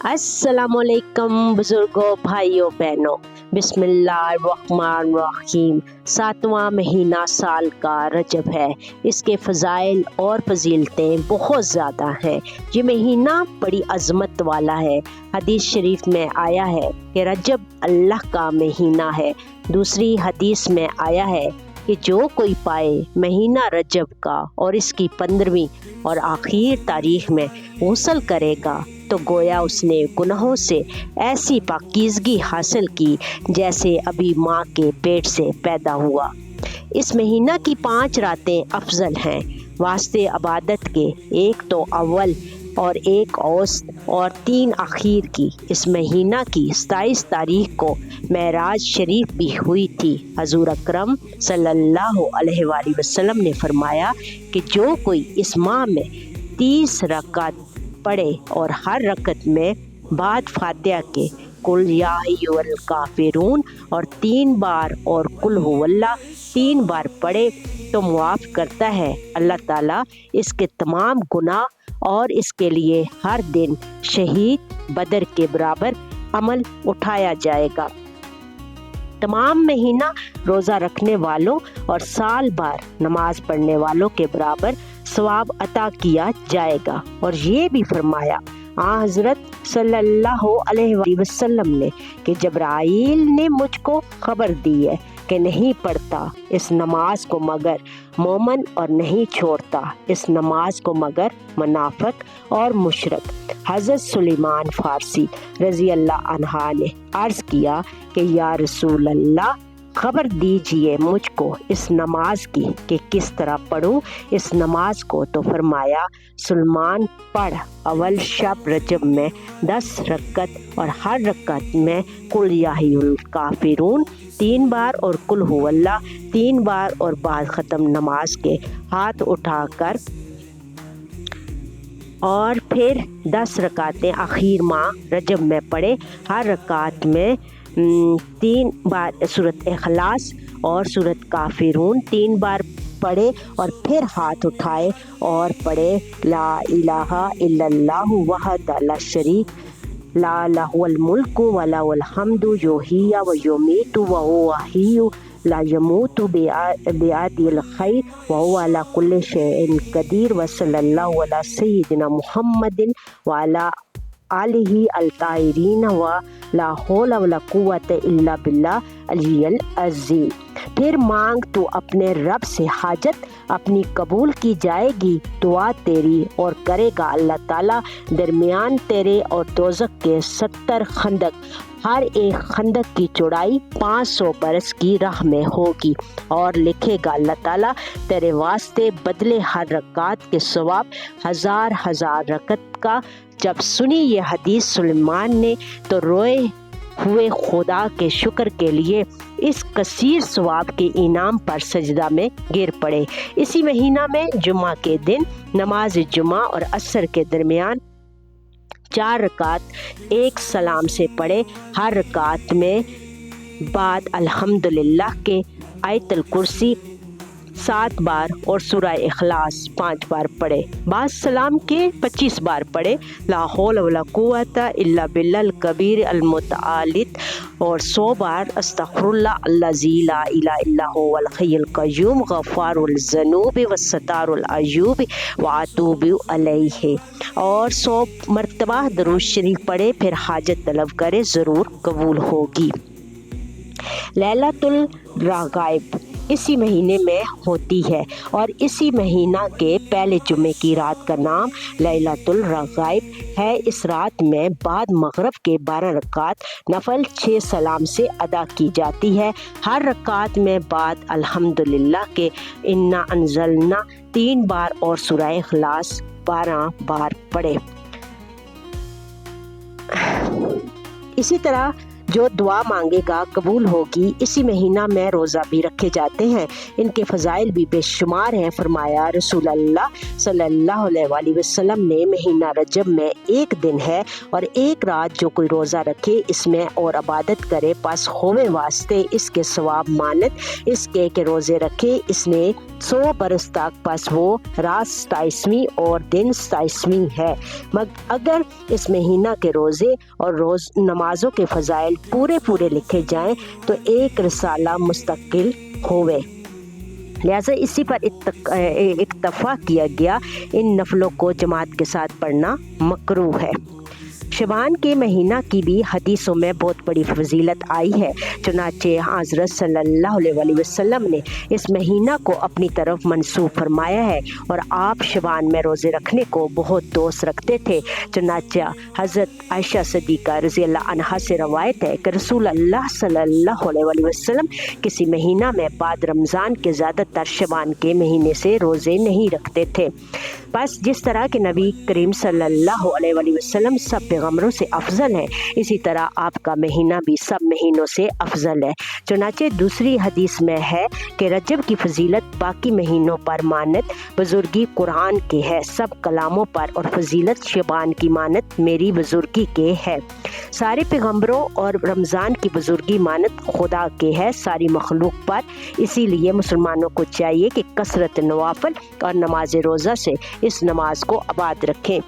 अस्सलामुअलैकुम बुजुर्गों, भाइयों बहनों, बिस्मिल्लाहिर्रहमानिर्रहीम। 7वां महीना साल का रजब है। इसके फ़ज़ाइल और फजीलतें बहुत ज़्यादा हैं। ये महीना बड़ी अज़मत वाला है। हदीस शरीफ में आया है कि रजब अल्लाह का महीना है। दूसरी हदीस में आया है कि जो कोई पाए महीना रजब का और इसकी 15वीं और आखिर तारीख में गुस्ल करेगा तो गोया उसने गुनाहों से ऐसी पाकीज़गी हासिल की जैसे अभी माँ के पेट से पैदा हुआ। इस महीना की 5 रातें अफजल हैं वास्ते इबादत के, एक तो अव्वल और एक औसत और 3 आखिर की। इस महीना की 27 तारीख को मेराज शरीफ भी हुई थी। हजूर अकरम सल्लल्लाहु अलैहि वसल्लम ने फरमाया कि जो कोई इस माह में 30 रकात पढ़े और हर रकत में बाद फातिहा के कुल या अय्युहल काफिरून और 3 बार और कुल हुवल्लाह 3 बार पढ़े तो मुआफ़ करता है अल्लाह ताला इसके तमाम गुनाह और इसके लिए हर दिन शहीद बदर के बराबर अमल उठाया जाएगा। तमाम महीना रोज़ा रखने वालों और साल भर नमाज पढ़ने वालों के बराबर सवाब अता किया जाएगा। और ये भी फरमाया हज़रत सल्लल्लाहु अलैहि वसल्लम ने कि जब्राईल ने मुझको खबर दी है कि नहीं पढ़ता इस नमाज को मगर मोमन और नहीं छोड़ता इस नमाज को मगर मुनाफिक और मुशरिक। हज़रत सुलेमान फ़ारसी रज़ी अल्लाह अन्हा ने अर्ज़ किया कि या रसूल अल्लाह, खबर दीजिए मुझको इस नमाज की कि किस तरह पढ़ूं इस नमाज को। तो फरमाया, सुलेमान पढ़ अव्वल शब रजब में 10 रकत और हर रकत में कुल या अय्युहल काफिरून 3 बार और कुल हुवल्लाह 3 बार और बाद ख़त्म नमाज के हाथ उठाकर और फिर 10 रकातें आखिर माह रजब में पढ़े। हर रकात में 3 बार सूरत इखलास और सूरत काफिरून 3 बार पढ़े और फिर हाथ उठाए और पढ़े ला इलाहा इल्लल्लाहु वहदा ला शरीक ला लहुल मुल्कु व लहुल हम्दु युहयी व युमीतु व हुवा हय्यु ला यमूतु बियदिल खैर व हुवा अला कुल्लि शैइन कदीर व सल्लल्लाहु अला सय्यिदिना मुहम्मदिन व अला आलिही अल ताहिरीन व ला हौला वला कुव्वता इल्ला बिल्लाह अलियल अज़ीम। फिर मांग तो अपने रब से हाजत अपनी कबूल की जाएगी दुआ तेरी और करेगा अल्लाह ताला दरमियान तेरे और दोज़ख के 70 खंदक, हर एक खंदक की चौड़ाई 500 बरस की राह में होगी और लिखेगा अल्लाह ताला तेरे वास्ते बदले हर रकात के सवाब 1000 रकत का। जब सुनी ये हदीस सुलेमान ने तो रोए हुए खुदा के शुक्र के लिए इस कसीर सवाब के इनाम पर सजदा में गिर पड़े। इसी महीना में जुमा के दिन नमाज जुमा और असर के दरमियान 4 रकात एक सलाम से पढ़े। हर रकात में बाद अल्हम्दुलिल्लाह के आयतुल कुर्सी 7 बार और सूरह इखलास 5 बार पढ़े। बाद सलाम के 25 बार पढ़े। ला हौला वला कुव्वता इल्ला बिल्लाल कबीर अल मुतआलित और 100 बार अस्तगफिरुल्लाह अल्लज़ी ला इलाहा इल्ला हुवल हय्युल क़य्यूम गफ़ारुल ज़ुनूबि वस्सत्तारुल अयूबि व अतूबु अलैहि और 100 मरतबा दरूद शरीफ पढ़े। फिर हाजत तलब करे, ज़रूर कबूल होगी। लैलतुल रग़ाइब इसी महीने में होती है और इसी महीना के पहले जुमे की रात का नाम लैलतुल रग़ाइब है। इस रात में बाद मगरिब के 12 रकात नफल 6 सलाम से अदा की जाती है। हर रकात में बाद अल्हम्दुलिल्लाह के इन्ना अंज़लना 3 बार और सूरह इखलास 12 बार पढ़े। इसी तरह जो दुआ मांगेगा कबूल होगी। इसी महीना में रोज़ा भी रखे जाते हैं। इनके फ़ज़ाइल भी बेशुमार हैं। फरमाया रसूल अल्लाह सल्लल्लाहु अलैहि वसल्लम ने महीना रजब में एक दिन है और एक रात जो कोई रोज़ा रखे इसमें और इबादत करे बस होवे वास्ते इसके सवाब मानत इसके के रोज़े रखे इसने 100 बरस तक बस वो रात 27वीं और दिन 27वीं है। अगर इस महीना के रोज़े और रोज़ नमाजों के फ़ज़ाइल पूरे लिखे जाएं तो एक रिसाला मुस्तकिल होवे। लिहाजा इसी पर इत्तफ़ाक़ किया गया, इन नफलों को जमात के साथ पढ़ना मकरूह है। शबान के महीना की भी हदीसों में बहुत बड़ी फजीलत आई है। चुनाचे हज़रत सल्लल्लाहु अलैहि वसल्लम ने इस महीना को अपनी तरफ मंसूब फरमाया है और आप शबान में रोज़े रखने को बहुत दोस्त रखते थे। चुनाचे हज़रत आयशा सिद्दीक़ा रज़ी अल्लाह अन्हा से रवायत है कि रसूल अल्लाह सल्लल्लाहु अलैहि वसल्लम किसी महीना में बाद रमज़ान के ज़्यादातर शबान के महीने से रोज़े नहीं रखते थे। बस जिस तरह के नबी करीम सल्लल्लाहु अलैहि वसल्लम सब पैगम्बरों से अफजल है, इसी तरह आपका महीना भी सब महीनों से अफजल है। चुनाचे दूसरी हदीस में है कि रजब की फजीलत बाकी महीनों पर मानत बुजुर्गी कुरान के है, सब कलामों पर और फजीलत शबान की मानत मेरी बुजुर्गी के है। सारे पैगम्बरों और रमज़ान की बुजुर्गी मानत खुदा के है सारी मखलूक पर। इसीलिए मुसलमानों को चाहिए कि कसरत नवाफल और नमाज रोज़ा से इस नमाज को आबाद रखें।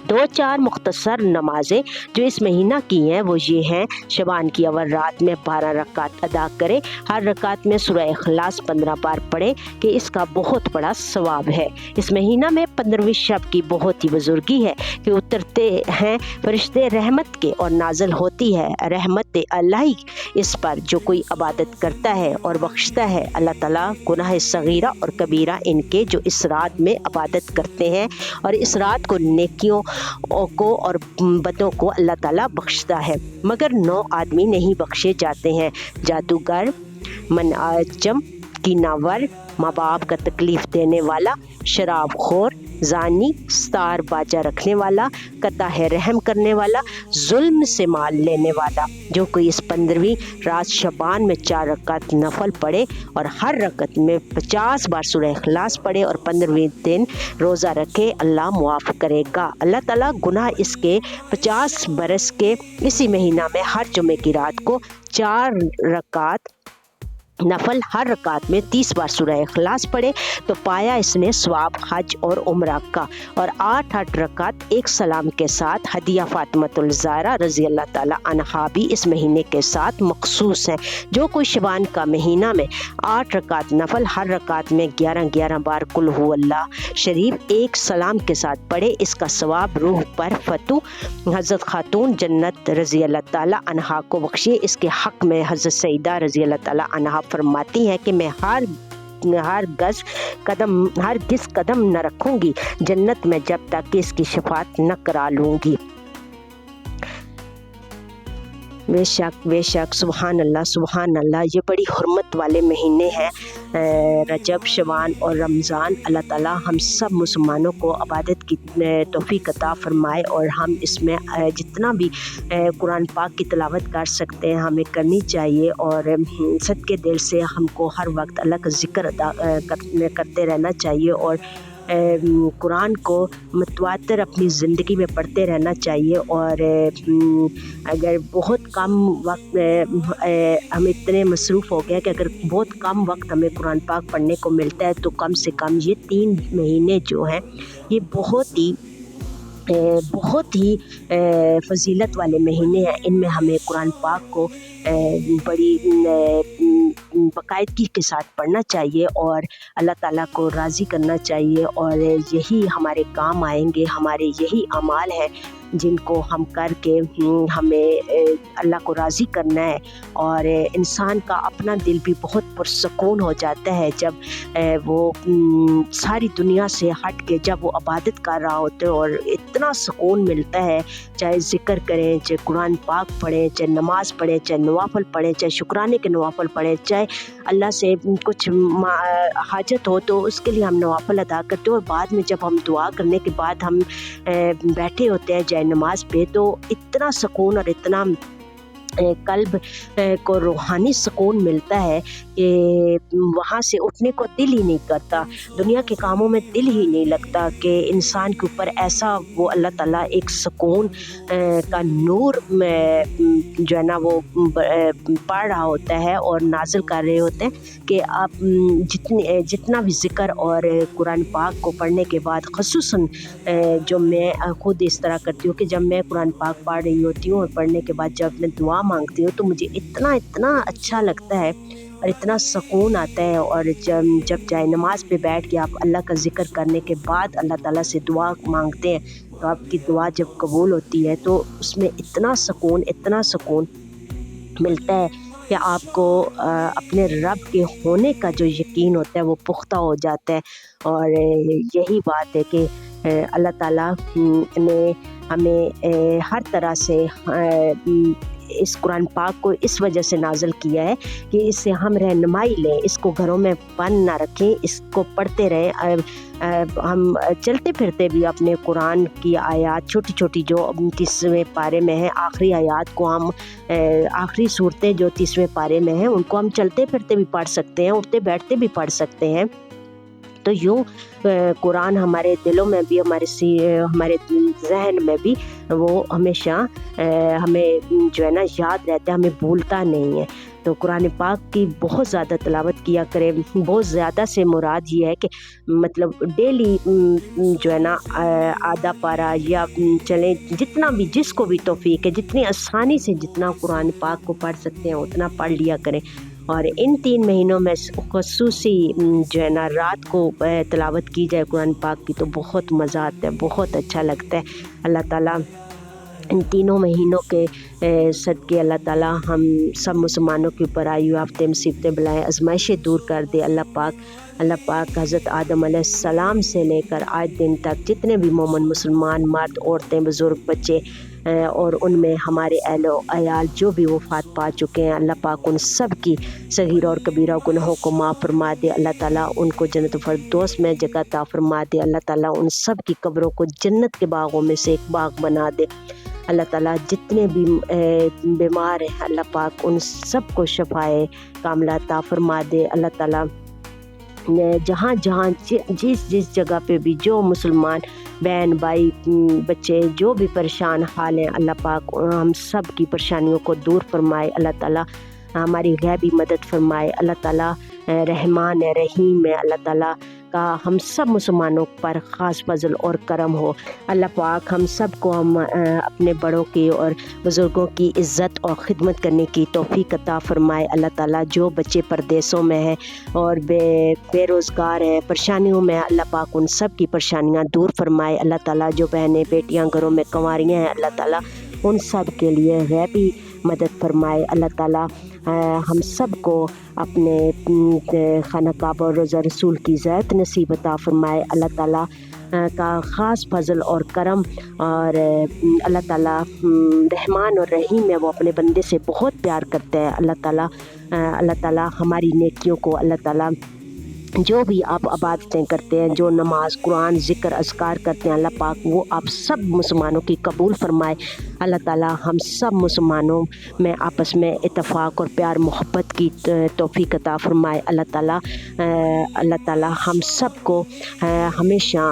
2-4 मुख्तसर नमाजें जो इस महीना की हैं वो ये हैं। शबान की अवल रात में 12 रकात अदा करें, हर रकात में सूरह इखलास 15 बार पढ़ें कि इसका बहुत बड़ा सवाब है। इस महीना में 15वीं शब की बहुत ही बुजुर्गी है कि उतरते हैं फरिश्ते रहमत के और नाजल होती है रहमत अल्लाह इस पर जो कोई इबादत करता है और बख्शता है। अल्लाह ताला गुनाह सगीरा और कबीरा इनके जो इस रात में इबादत करते हैं और इस रात को नेकियों को और बदों को अल्लाह ताला बख्शता है, मगर 9 आदमी नहीं बख्शे जाते हैं। जादूगर, मनाजम, कीनावर, माँ बाप का तकलीफ देने वाला, शराबखोर, जानी, स्तार बाजा रखने वाला, कताह रहम करने वाला, जुल्म से माल लेने वाला। जो कोई इस 15वीं रात शबान में 4 रकात नफल पढ़े और हर रकत में 50 बार सूरह इखलास पढ़े और 15वें दिन रोज़ा रखे, अल्लाह मुआफ़ करेगा। अल्लाह ताला गुनाह इसके 50 बरस के इसी महीना में हर जुमे की रात को 4 रकात नफल हर रकात में 30 बार सूरह इखलास पढ़े तो पाया इसने सवाब हज और उम्रा का। और 8 रकात एक सलाम के साथ हदिया फातिमतुल ज़हरा रज़ी अल्लाह ताला अन्हा भी इस महीने के साथ मखसूस हैं। जो कोई शबान का महीना में 8 रकात नफल हर रकात में 11 बार कुल हु अल्लाह शरीफ एक सलाम के साथ पढ़े, इसका सवाब रूह पर फतू हज़रत खातून जन्नत रज़ी अल्लाह ताला अन्हा को बख्शिए। इसके हक़ में हज़रत सईदा रज़ी अल्लाह ताला अन्हा फरमाती हैं कि मैं हर गिस कदम न रखूंगी जन्नत में जब तक कि इसकी शफात न करा लूंगी। बेशक सुबहान अल्लाह, ये बड़ी हुर्मत वाले महीने हैं रजब, शबान और रमज़ान। अल्लाह ताला हम सब मुसलमानों को इबादत की तौफीक अता फरमाए और हम इसमें जितना भी कुरान पाक की तिलावत कर सकते हैं हमें करनी चाहिए और सदके दिल से हमको हर वक्त अल्लाह का ज़िक्र अदा करते रहना चाहिए और कुरान को मुतवातर अपनी ज़िंदगी में पढ़ते रहना चाहिए। और अगर बहुत कम वक्त हम इतने मसरूफ़ हो गया कि अगर बहुत कम वक्त हमें कुरान पाक पढ़ने को मिलता है तो कम से कम ये 3 महीने जो हैं ये बहुत ही फजीलत वाले महीने हैं। इनमें हमें कुरान पाक को बड़ी बाकायदगी के साथ पढ़ना चाहिए और अल्लाह ताला को राज़ी करना चाहिए और यही हमारे काम आएंगे। हमारे यही अमाल हैं जिनको हम करके हमें अल्लाह को राज़ी करना है। और इंसान का अपना दिल भी बहुत पुरसकून हो जाता है जब वो सारी दुनिया से हट के जब वो इबादत कर रहा होता है और इतना सुकून मिलता है। चाहे ज़िक्र करें, चाहे कुरान पाक पढ़ें, चाहे नमाज़ पढ़ें, चाहे नवाफल पढ़ें, चाहे शुक्राने के नवाफल पढ़ें, चाहे अल्लाह से कुछ हाजत हो तो उसके लिए हम नवाफल अदा करते हैं। और बाद में जब हम दुआ करने के बाद हम बैठे होते हैं जाए नमाज पे तो इतना सुकून और इतना कल्ब को रूहानी सुकून मिलता है कि वहाँ से उठने को दिल ही नहीं करता, दुनिया के कामों में दिल ही नहीं लगता कि इंसान के ऊपर ऐसा वो अल्लाह ताला एक सुकून का नूर में जो है ना वो पढ़ रहा होता है और नाजिल कर रहे होते हैं कि आप जितना भी ज़िक्र और कुरान पाक को पढ़ने के बाद ख़ुसूसन जो मैं खुद इस तरह करती हूँ कि जब मैं कुरान पाक पढ़ रही होती हूँ और पढ़ने के बाद जब मैं दुआ मांगती हूँ तो मुझे इतना अच्छा लगता है और इतना सुकून आता है। और जब जाए नमाज पे बैठ के आप अल्लाह का ज़िक्र करने के बाद अल्लाह ताला से दुआ मांगते हैं तो आपकी दुआ जब कबूल होती है तो उसमें इतना सुकून मिलता है कि आपको अपने रब के होने का जो यकीन होता है वो पुख्ता हो जाता है। और यही बात है कि अल्लाह ताला ने हमें हर तरह से इस कुरान पाक को इस वजह से नाज़िल किया है कि इससे हम रहनुमाई लें, इसको घरों में बंद ना रखें, इसको पढ़ते रहें। हम चलते फिरते भी अपने कुरान की आयत छोटी छोटी जो 30वें पारे में है, आखिरी आयत को हम आखिरी सूरतें जो 30वें पारे में हैं उनको हम चलते फिरते भी पढ़ सकते हैं, उठते बैठते भी पढ़ सकते हैं। तो यूँ कुरान हमारे दिलों में भी हमारे जहन में भी वो हमेशा हमें जो है ना याद रहता है, हमें भूलता नहीं है। तो कुरान पाक की बहुत ज़्यादा तिलावत किया करें। बहुत ज़्यादा से मुराद ये है कि मतलब डेली जो है ना आधा पारा या चलें जितना भी जिसको भी तौफीक है, जितनी आसानी से जितना कुरान पाक को पढ़ सकते हैं उतना पढ़ लिया करें। और इन 3 महीनों में ख़ुसूसी जो है ना रात को तिलावत की जाए कुरान पाक की तो बहुत मज़ा आता है, बहुत अच्छा लगता है। अल्लाह ताला इन 3 महीनों के सदके अल्लाह ताला हम सब मुसलमानों के ऊपर आई आफतें मुसीबतें बलाएँ आजमाइशें दूर कर दे। अल्लाह पाक हज़रत आदम अलैहिस्सलाम से लेकर आज दिन तक जितने भी मोमिन मुसलमान मर्द औरतें बुज़ुर्ग बच्चे और उनमें हमारे अहलो अयाल जो भी वफ़ात पा चुके हैं अल्लाह पाक उन सब की सगीरा और कबीरा गुनाहों को माफ़ फरमा दे। अल्लाह ताला उनको जन्नत फ़िरदौस में जगह अता फरमा दे। अल्लाह ताला उन सब की कब्रों को जन्नत के बागों में से एक बाग बना दे। अल्लाह ताला जितने भी बीमार हैं अल्लाह पाक उन सब को शफ़ाए कामिला अता फरमा दे। अल्लाह ताला जहाँ जिस जगह पे भी जो मुसलमान बहन भाई बच्चे जो भी परेशान हाल हैं अल्लाह पाक हम सब की परेशानियों को दूर फरमाए। अल्लाह ताला हमारी गैबी मदद फरमाए। अल्लाह ताला रहमान है, रहीम है। अल्लाह ताला का हम सब मुसलमानों पर ख़ास फजल और करम हो। अल्लाह पाक हम सब को अपने बड़ों की और बुज़ुर्गों की इज़्ज़त और ख़िदमत करने की तौफ़ीक अता फ़रमाए। अल्लाह ताला जो बच्चे परदेसों में हैं और बेरोज़गार हैं परेशानियों में अल्लाह पाक उन सब की परेशानियाँ दूर फरमाए। अल्लाह ताला जो बहनें बेटियाँ घरों में कंवारियाँ हैं अल्लाह ताला उन सब के लिए गैबी मदद फरमाए। अल्लाह ताला हम सब को अपने खाना काबा और रोज़ा रसूल की ज़ियारत नसीब अता फरमाए। अल्लाह ताला का ख़ास फजल और करम और अल्लाह ताला रहमान और रहीम है, वो अपने बंदे से बहुत प्यार करता है। अल्लाह ताला हमारी नेकियों को अल्लाह ताला जो भी आप इबादतें करते हैं, जो नमाज कुरान ज़िक्र अज़कार करते हैं अल्लाह पाक वो आप सब मुसलमानों की कबूल फरमाए। अल्लाह ताला हम सब मुसलमानों में आपस में इत्तेफाक और प्यार मोहब्बत की तौफ़ीक अता फरमाए। अल्लाह ताला हम सब को हमेशा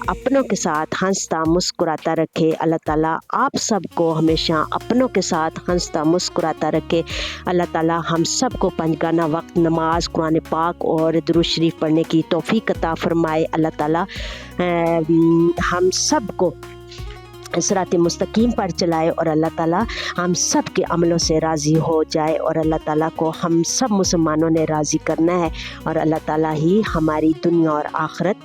अपनों के साथ हंसता मुस्कुराता रखे। अल्लाह ताला आप सब को हमेशा अपनों के साथ हंसता मुस्कुराता रखे। अल्लाह ताला हम सब को पंजगाना वक्त नमाज कुरान पाक और दुरूद शरीफ पढ़ने की तौफ़ीक अता फरमाए। अल्लाह ताला हम सब को सिरात मुस्तकीम पर चलाए और अल्लाह ताला हम सब के अमलों से राज़ी हो जाए। और अल्लाह ताला को हम सब मुसलमानों ने राज़ी करना है और अल्लाह ताला ही हमारी दुनिया और आखिरत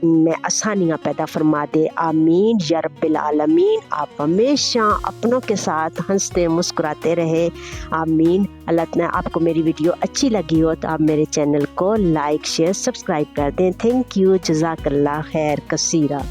में आसानियाँ पैदा फरमा दे। आमीन या रब्बिल आलमीन। आप हमेशा अपनों के साथ हंसते मुस्कुराते रहे। आमीन। अल्लाह ने आपको मेरी वीडियो अच्छी लगी हो तो आप मेरे चैनल को लाइक शेयर सब्सक्राइब कर दें। Thank you. जज़ाकल्लाह खैर कसीरा।